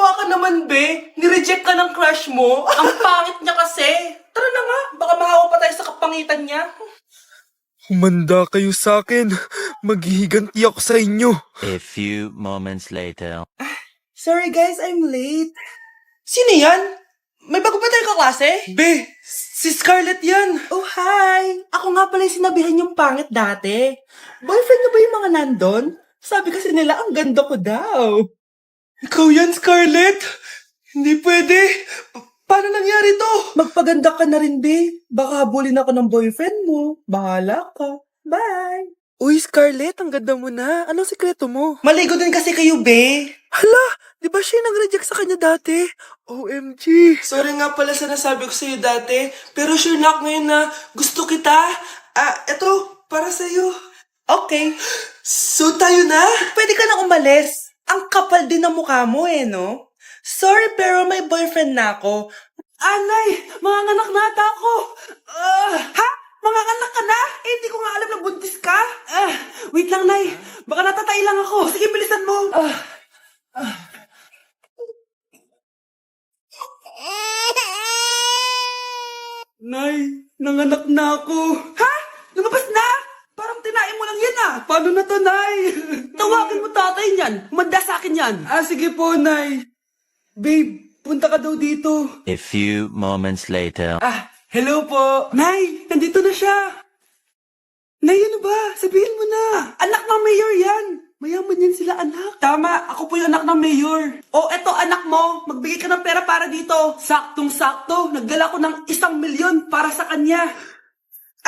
Kawawa ka naman, be. Nireject ka ng crush mo. Ang pangit niya kasi. Tara na nga, baka mahawa pa tayo sa kapangitan niya. Humanda kayo sa akin. Maghihiganti ako sa inyo. A few moments later. Sorry guys, I'm late. Sino yan? May bago ba tayong kaklase? Be, si Scarlett yan. Oh, hi. Ako nga pala yung sinabihan yung pangit dati. Boyfriend na ba yung mga nandun? Sabi kasi nila, ang ganda ko daw. Ikaw yan, Scarlett? Hindi pwede. Paano nangyari to? Magpaganda ka na rin, be. Baka habulin ako ng boyfriend mo. Bahala ka. Bye. Uy, Scarlett, ang ganda mo na. Anong sikreto mo? Maligo din kasi kayo, be. Hala, di ba siya nag-reject sa kanya dati? OMG. Sorry nga pala sa nasabi ko sa'yo dati, pero sure na ako ngayon na gusto kita. Eto, para sa'yo. Okay. So tayo na? Pwede ka na umalis. Ang kapal din ng mukha mo no? Sorry, pero may boyfriend na ako. Anay, mga anak na ata ako. Ha? Mga anak ka na? Eh, hindi ko nga alam na buntis ka. Wait lang, Nay. Baka natatay lang ako. Sige, bilisan mo. Nay, nanganak na ako. Ha? Lumabas na? Parang tinain mo lang yan Paano na to, Nay? Tawagin mo tatay niyan. Manda sa akin yan. Sige po, Nay. Babe, punta ka daw dito. A few moments later. Hello po. Nay, nandito na siya. Nay, ano ba? Sabihin mo na. Anak ng mayor yan. Mayaman yan sila, anak. Tama, ako po yung anak ng mayor. Eto anak mo, magbigay ka ng pera para dito. Saktong-sakto, nagdala ko ng 1,000,000 para sa kanya.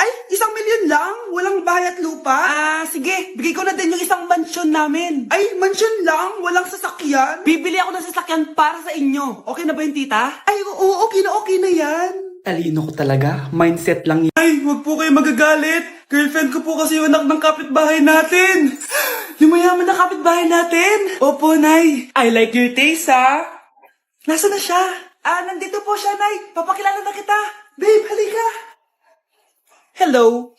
Ay, 1,000,000 lang? Walang bahay at lupa? Sige, bigay ko na din yung isang mansyon namin. Ay, mansyon lang? Walang sasakyan? Bibili ako ng sasakyan para sa inyo. Okay na ba yun, tita? Ay, oo, okay na yan. Talino ko talaga. Mindset lang yan. Ay, wag po kayo magagalit. Girlfriend ko po kasi yung anak ng kapitbahay natin. Yung mayaman na kapitbahay natin. Opo, Nay. I like your taste, Nasaan na siya? Nandito po siya, Nay. Papakilala na kita. Babe, halika. Hello.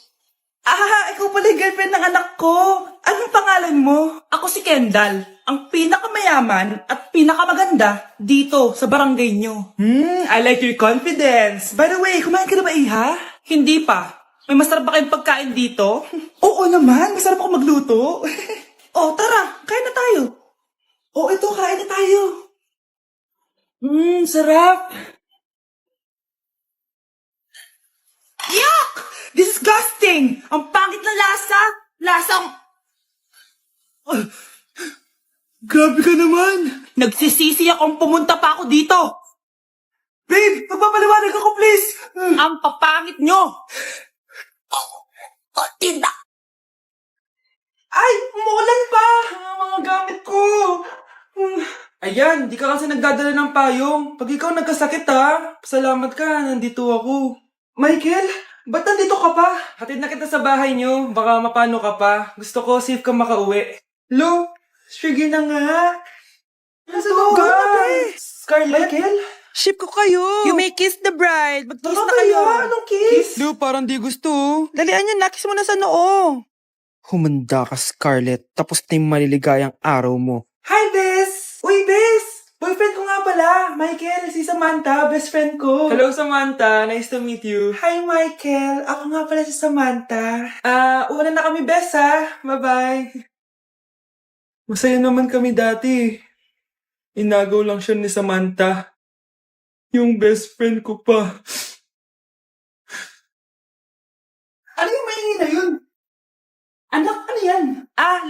Ikaw pala yung girlfriend ng anak ko. Anong pangalan mo? Ako si Kendall. Ang pinakamayaman at pinakamaganda dito sa barangay nyo. I like your confidence. By the way, kumain ka na ba, Iha? Hindi pa. May masarap ba kayong pagkain dito? Oo naman, masarap ako magluto. Tara, kain na tayo. Ito, kain na tayo. Sarap. Yuck! Disgusting! Ang pangit na lasa! Lasang... Grabe ka naman! Nagsisisi akong pumunta pa ako dito! Babe, magpapaliwanag ako please! Ang papangit nyo! Tinda! Ay, umuulan pa! Ang mga gamit ko! Ayan, di ka kasi nagdadala ng payong. Pag ikaw nagkasakit pasalamat ka, nandito ako. Michael, ba't nandito ka pa? Hatid na kita sa bahay niyo. Baka mapano ka pa. Gusto ko safe ka makauwi. Lo, sige na nga. Nasaan ka? Scarlett? Michael? Ship ko kayo. You may kiss the bride. Mag-kiss Tara na kayo. kaya, Anong kiss? Lo, parang di gusto. Dalian niya, nakis mo na sa noo. Humanda ka, Scarlett. Tapos na yung maliligayang araw mo. Hi, Bes! Uy, Bes! Boyfriend ko nga pala. Michael, si Samantha, best friend ko. Hello, Samantha. Nice to meet you. Hi, Michael. Ako nga pala si Samantha. Una na kami, Bes, Bye-bye. Masaya naman kami dati. Inagaw lang siya ni Samantha. Yung best friend ko pa. Ano yung maingin na yun? Anak, ano yan?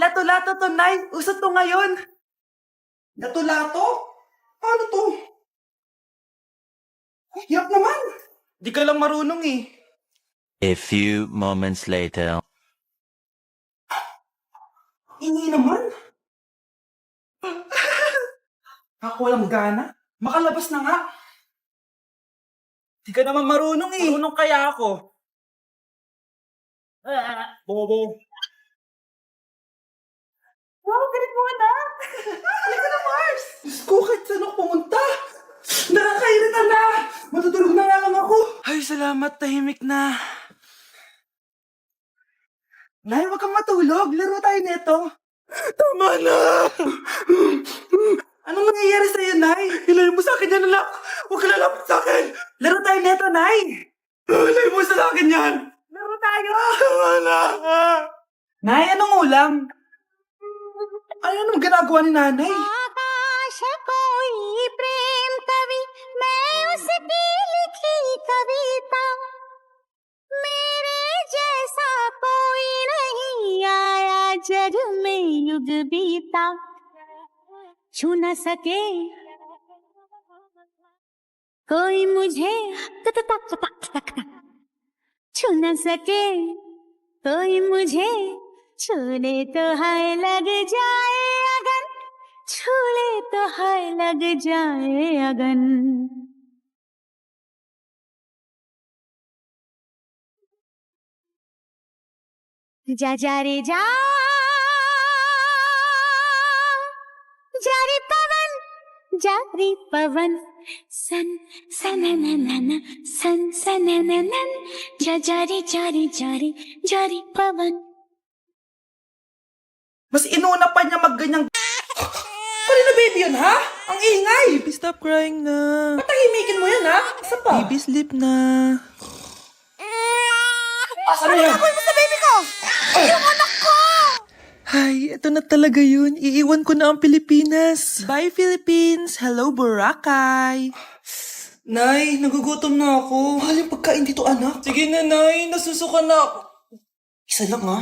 Lato-lato to, Nay. Usot to ngayon. Lato-lato? Paano to? Hirap naman. Di ka lang marunong A few moments later. Hindi naman. Ako walang gana. Makalabas na nga. Di ka naman marunong Marunong kaya ako. Bobo. Wow, galit mo anak. Halika na, Mars. Diyos ko, kahit saan ako pumunta. Nakakairita na. Matutulog na nga lang ako. Ay, salamat. Tahimik na. Nay, wag kang matulog. Laro tayo nito. Tama na. Anong nangyayari sa'yo, Nay? Layo mo sa akin yan, anak. Huwag ka lalapit sa akin. Laro tayo neto, Nay. Layo mo sa akin yan. Laro tayo. Wala. Nay, anong ulam? Ano naman ginagawa ni nanay? आकाश कोई प्रेम कवि मैं उसकी लिखी कविता मेरे जैसा कोई नहीं आया जग में युग बीता छू न सके कोई मुझे छू न सके कोई मुझे छूले तो हाय लग जाए अगन छूले तो हाय लग जाए अगन जा जा रे जा रे पवन सन सनननन सन सनननन जा रे पवन Mas inuna pa niya magganyang... Kanina baby yun, ha? Ang ingay! Baby, stop crying na. Patahimikin mo yan, ha? Isa pa. Baby, sleep na. Ano yan? mo sa baby ko? Yung anak ko! Ay, ito na talaga yun. Iiwan ko na ang Pilipinas. Bye, Philippines. Hello, Boracay. Nay, nagugutom na ako. Mahal yung pagkain dito, anak. Sige na, Nay. Nasusuka na ako. Isa lang, ha?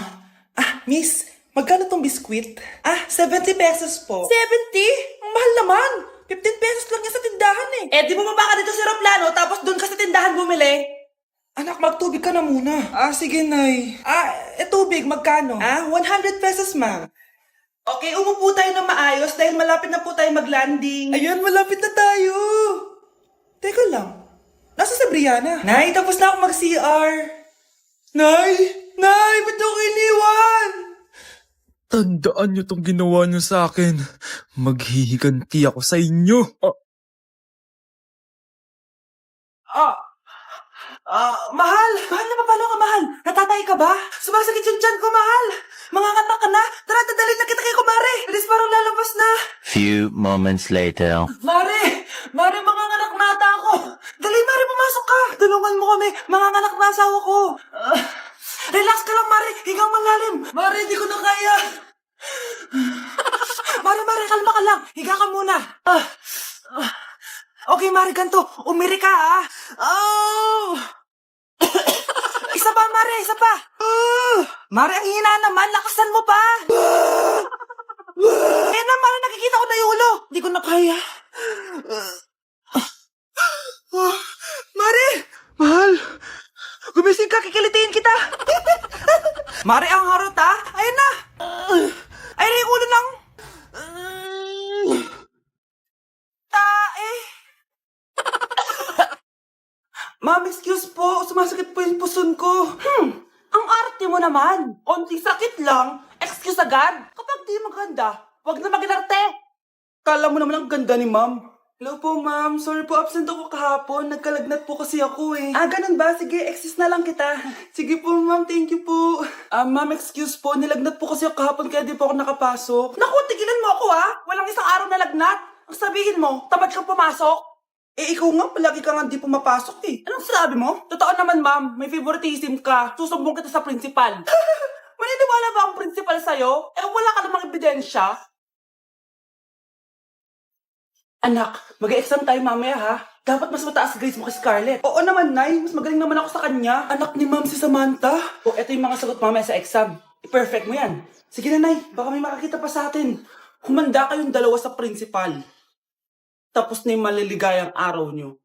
Miss, magkano tong biskwit? 70 pesos po. 70? Ang mahal naman. 15 pesos lang yan sa tindahan eh. Di bumaba ka dito sa aeroplano tapos doon ka sa tindahan bumili? Anak, magtubig ka na muna. Sige, Nay. Tubig, magkano? 100 pesos, ma. Okay, umupo tayo na maayos dahil malapit na po tayo mag-landing. Ayun, malapit na tayo. Teka lang. Nasa si Brianna? Nay, tapos na ako mag-CR. Nay! Nay, ba't ako iniwan? Tandaan niyo tong ginawa niyo sa akin. Maghihiganti ako sa inyo. Mahal! Mahal na paano ka, mahal? Natatay ka ba? Sumasakit yung tiyan ko, mahal! Manganganak ka na? Tara, dadalhin na kita kay kumare! Alis parang lalabas na! Few moments later. Mare! Mare, manganganak na ata ako! Dali, Mare, pumasok ka! Tulungan mo kami! Manganganak na asawa ko! Relax ka lang, Mare! Higang malalim! Mare, di ko na kaya! Mare, kalma ka lang! Higa ka muna! Okay, Mare, ganito. Umiri ka, ha? Isa pa, Mare, isa pa! Mare, ang hina naman! Lakasan mo pa! Na, Mare, nakikita ko na yung ulo! Di ko na kaya. Mare! Mahal! Gumising ka, kikilitiin kita! Mare, ang harot, ha? Ayun na! Ayun na yung ulo ng... tae! Ma'am, excuse po. Sumasakit po yung puson ko. Ang arte mo naman. Onting sakit lang. Excuse agad. Kapag di maganda, wag na mag-inarte. Kala mo naman ang ganda ni ma'am. Hello po, ma'am. Sorry po, absent ako kahapon. Nagkalagnat po kasi ako eh. Ganun ba? Sige, excuse na lang kita. Sige po, ma'am. Thank you po. Ma'am, excuse po. Nilagnat po kasi ako kahapon kaya di po ako nakapasok. Naku, tigilan mo ako ha. Walang isang araw na lagnat. Ang sabihin mo, tamad kang pumasok. Ikaw nga, palagi ka nga di pumapasok eh. Anong sinabi mo? Totoo naman, ma'am. May favoritism ka. Susumbong kita sa principal. Maniniwala ba ang principal sa'yo? Wala ka namang ebidensya. Anak, mag-exam tayo mamaya ha. Dapat mas mataas grades mo kay Scarlett. Oo naman, Nay. Mas magaling naman ako sa kanya. Anak ni ma'am si Samantha. Eto yung mga sagot mamaya sa exam. I-perfect mo yan. Sige na, Nay. Baka may makakita pa sa atin. Humanda kayong dalawa sa principal. Tapos na yung maliligayang araw nyo.